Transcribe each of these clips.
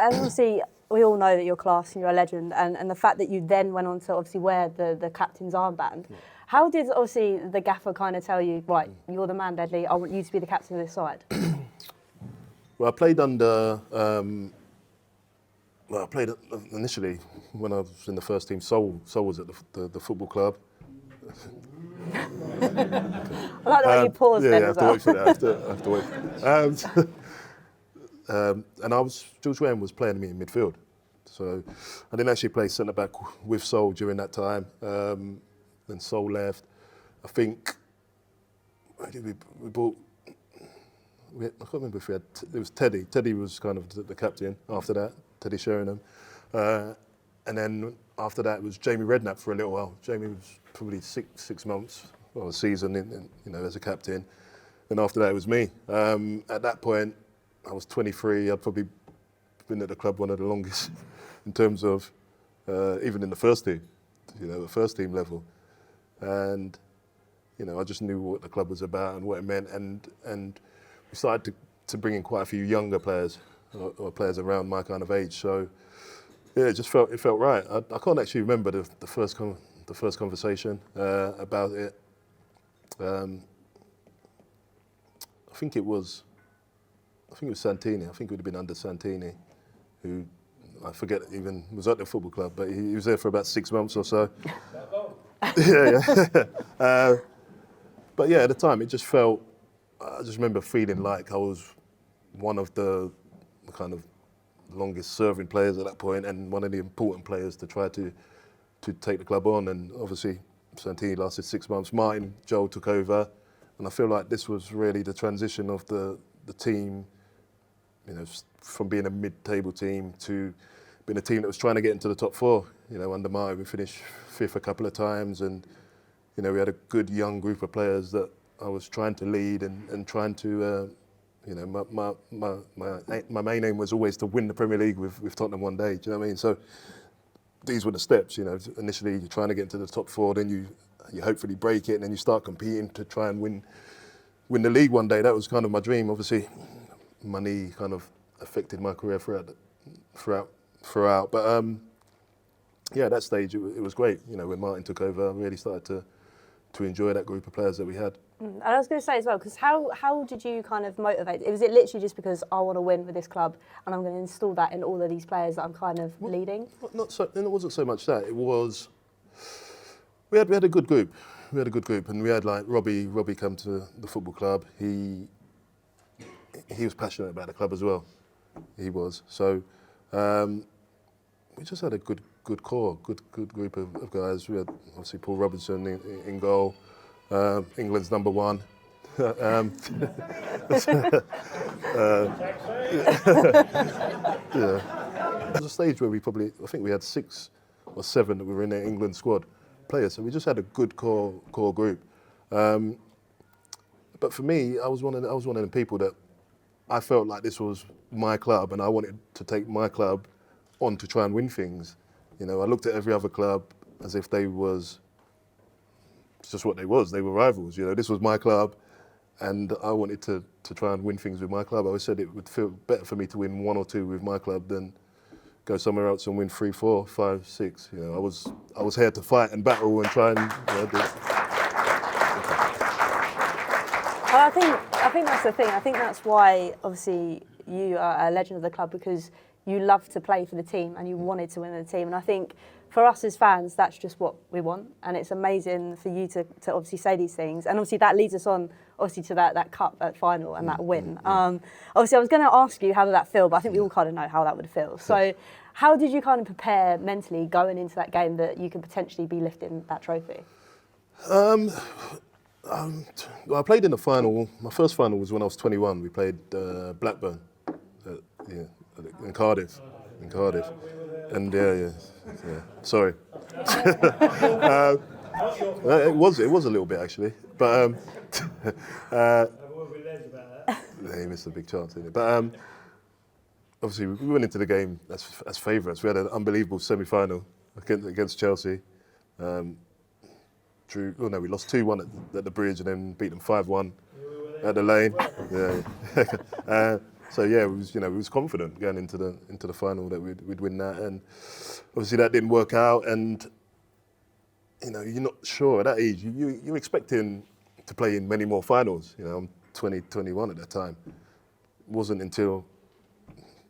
and obviously we all know that you're class and you're a legend, and the fact that you then went on to obviously wear the captain's armband. Yeah. How did obviously the gaffer kind of tell you, right, you're the man, Ledley, I want you to be the captain of this side? Well, I played under. I played initially when I was in the first team. Sol was at the football club. I like the way you paused then as well. I have to wait for that. And George Graham was playing me in midfield. So I didn't actually play centre-back with Sol during that time. Then Sol left. I think we bought... I can't remember if we had... It was Teddy. Teddy was kind of the captain after that, Teddy Sheringham. And then after that, it was Jamie Redknapp for a little while. Jamie was probably six months or a season as a captain. And after that, it was me. At that point, I was 23. I'd probably been at the club one of the longest in terms of even in the first team, the first team level. And, I just knew what the club was about and what it meant. And we started to bring in quite a few younger players or players around my kind of age. So, yeah, it felt right. I can't actually remember the first conversation about it. I think it was Santini. I think it would have been under Santini, who I forget even was at the football club, but he was there for about 6 months or so. yeah. But yeah, at the time it just felt. I just remember feeling like I was one of the kind of longest serving players at that point and one of the important players to try to take the club on. And obviously Santini lasted 6 months. Martin, Joel took over, and I feel like this was really the transition of the team, from being a mid-table team to being a team that was trying to get into the top four. Under Martin we finished 5th a couple of times, and we had a good young group of players that I was trying to lead and trying to, my main aim was always to win the Premier League with Tottenham one day. Do you know what I mean? So these were the steps. Initially you're trying to get into the top four, then you hopefully break it, and then you start competing to try and win the league one day. That was kind of my dream. Obviously, money kind of affected my career throughout. But yeah, at that stage it was great. When Martin took over, I really started to enjoy that group of players that we had. And I was going to say as well, because how did you kind of motivate? Was it literally just because I want to win with this club and I'm going to install that in all of these players that I'm kind of leading? Not so. It wasn't so much that. It was we had a good group. We had a good group, and we had like Robbie come to the football club. He was passionate about the club as well. He was. So we just had a good core, good group of guys. We had obviously Paul Robinson in goal. England's number one. Yeah. There was a stage where I think we had 6 or 7 that were in the England squad players, so we just had a good core group. But for me, I was one of the people that I felt like this was my club, and I wanted to take my club on to try and win things. I looked at every other club as if they was just what they was. They were rivals. This was my club, and I wanted to try and win things with my club. I always said it would feel better for me to win 1 or 2 with my club than go somewhere else and win 3, 4, 5, 6. I was here to fight and battle and try and. Well, I think that's the thing. I think that's why obviously you are a legend of the club, because you love to play for the team and you wanted to win the team. And I think for us as fans, that's just what we want. And it's amazing for you to obviously say these things. And obviously that leads us on obviously to that cup at final and that win. Obviously I was going to ask you how did that feel, but I think we all kind of know how that would feel. So how did you kind of prepare mentally going into that game that you could potentially be lifting that trophy? Well, I played in the final. My first final was when I was 21. We played Blackburn in Cardiff. And yeah. Sorry. It was a little bit actually, but he missed a big chance, didn't he? But obviously we went into the game as favourites. We had an unbelievable semi-final against Chelsea. We lost 2-1 at the Bridge and then beat them 5-1 at the Lane. Yeah. So yeah, we was confident going into the final that we'd win that, and obviously that didn't work out. And you're not sure at that age. You're expecting to play in many more finals. I'm 20, 21 at that time. It wasn't until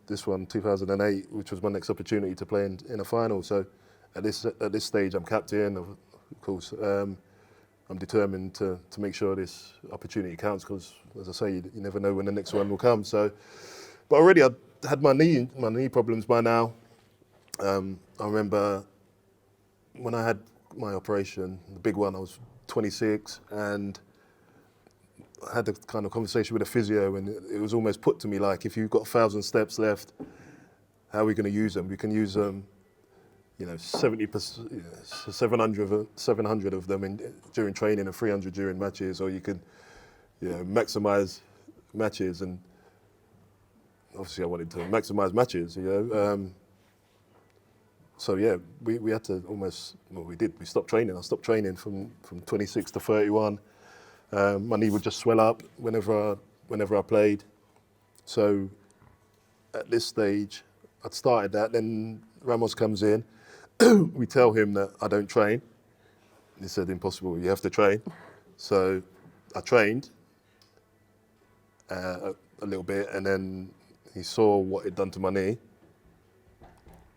this one, 2008, which was my next opportunity to play in a final. So at this stage, I'm captain. Of course, I'm determined to make sure this opportunity counts, because, as I say, you never know when the next one will come. So, but already I had my knee problems by now. I remember when I had my operation, the big one, I was 26, and I had the kind of conversation with a physio, and it was almost put to me like, if you've got 1,000 steps left, how are we going to use them? We can use them, 70%, 700 of them during training and 300 during matches, or you could, maximise matches. And obviously, I wanted to maximise matches, So yeah, we had to we did. We stopped training. I stopped training from 26 to 31. My knee would just swell up whenever I played. So at this stage, I'd started that. Then Ramos comes in. We tell him that I don't train. He said, impossible, you have to train. So I trained a little bit, and then he saw what it'd done to my knee.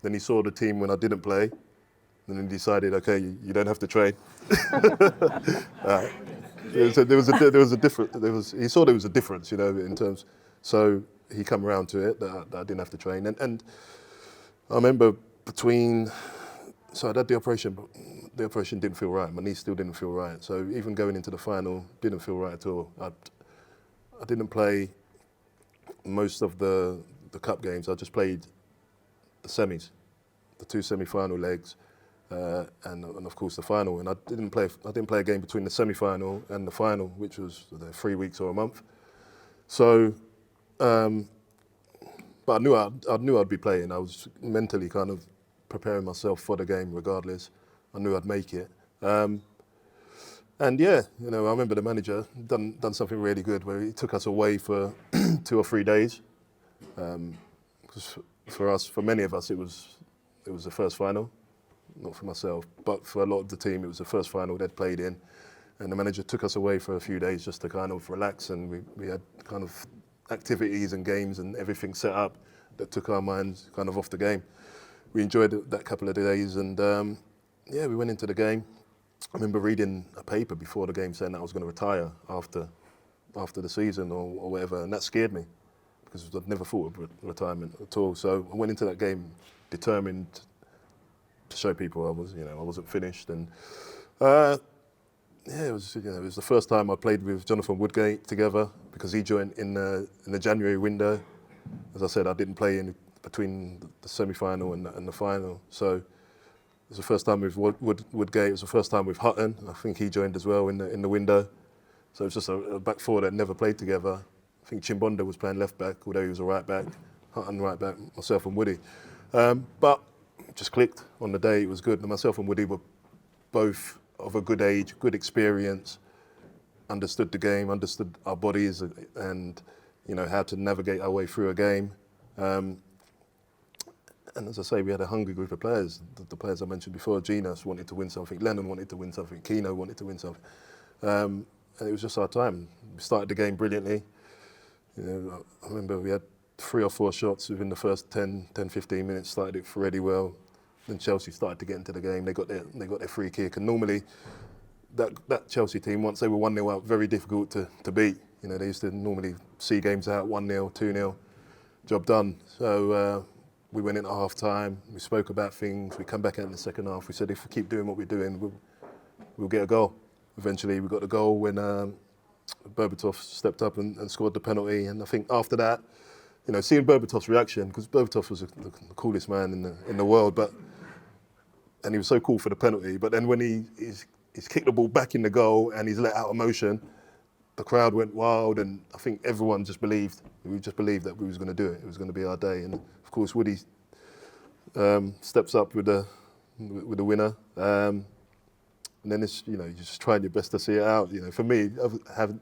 Then he saw the team when I didn't play, and then decided, okay, you don't have to train. He saw there was a difference, in terms. So he come around to it that I didn't have to train, and I remember so I had the operation, but the operation didn't feel right. My knee still didn't feel right. So even going into the final, didn't feel right at all. I didn't play most of the cup games. I just played the semis, the two semi-final legs, and of course the final. And I didn't play a game between the semi-final and the final, which was 3 weeks or a month. So, but I knew I'd be playing. I was mentally kind of preparing myself for the game regardless. I knew I'd make it. And yeah, I remember the manager done something really good where he took us away for 2 or 3 days. Because for many of us, it was the first final, not for myself, but for a lot of the team, it was the first final they'd played in. And the manager took us away for a few days just to kind of relax, and we had kind of activities and games and everything set up that took our minds kind of off the game. We enjoyed that couple of days, and yeah, we went into the game. I remember reading a paper before the game saying that I was going to retire after the season or whatever, and that scared me because I'd never thought of retirement at all. So I went into that game determined to show people I wasn't finished, and yeah, it was the first time I played with Jonathan Woodgate together because he joined in the January window. As I said, I didn't play between the semi-final and the final, so it was the first time with Woodgate. It was the first time with Hutton. I think he joined as well in the window. So it was just a back four that never played together. I think Chimbonda was playing left back, although he was a right back. Hutton right back, myself and Woody. But it just clicked on the day. It was good. And myself and Woody were both of a good age, good experience, understood the game, understood our bodies, and how to navigate our way through a game. And as I say, we had a hungry group of players. The players I mentioned before, Ginas wanted to win something, Lennon wanted to win something, Keno wanted to win something. And it was just our time. We started the game brilliantly. I remember we had 3 or 4 shots within the first 10, 15 minutes, started it really well. Then Chelsea started to get into the game. They got their free kick. And normally, that Chelsea team, once they were 1-0 out, very difficult to beat. They used to normally see games out 1-0, 2-0, job done. So we went in at half time, we spoke about things, we come back out in the second half, we said if we keep doing what we're doing, we'll get a goal. Eventually we got the goal when Berbatov stepped up and scored the penalty, and I think after that, seeing Berbatov's reaction, because Berbatov was the coolest man in the world, and he was so cool for the penalty, but then when he's kicked the ball back in the goal and he's let out emotion, the crowd went wild, and I think everyone just believed that we was going to do it. It was going to be our day, and of course Woody steps up with the winner, and then it's you're just trying your best to see it out. For me, having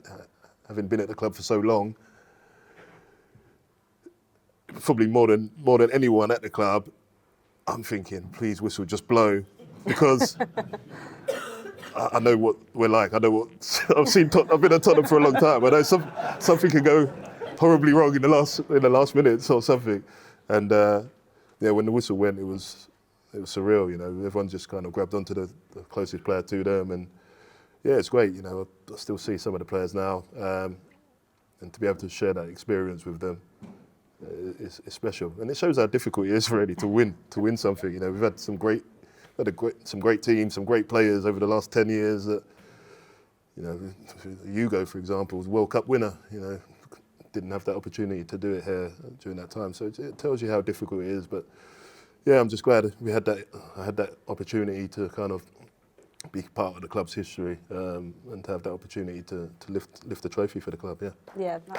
been at the club for so long, probably more than anyone at the club, I'm thinking, please whistle, just blow, because I know what we're like. I know what I've been at Tottenham for a long time. I know something can go horribly wrong in the last minutes or something. And when the whistle went, it was surreal. You know, everyone just kind of grabbed onto the closest player to them, and yeah, it's great. You know, I still see some of the players now, and to be able to share that experience with them is special. And it shows how difficult it is really to win something. You know, we've had some great teams, some great players over the last 10 years. That, you know, Hugo, for example, was World Cup winner. You know, didn't have that opportunity to do it here during that time. So it tells you how difficult it is. But yeah, I'm just glad I had that opportunity to kind of be part of the club's history, and to have that opportunity to lift the trophy for the club. Yeah. Yeah. No.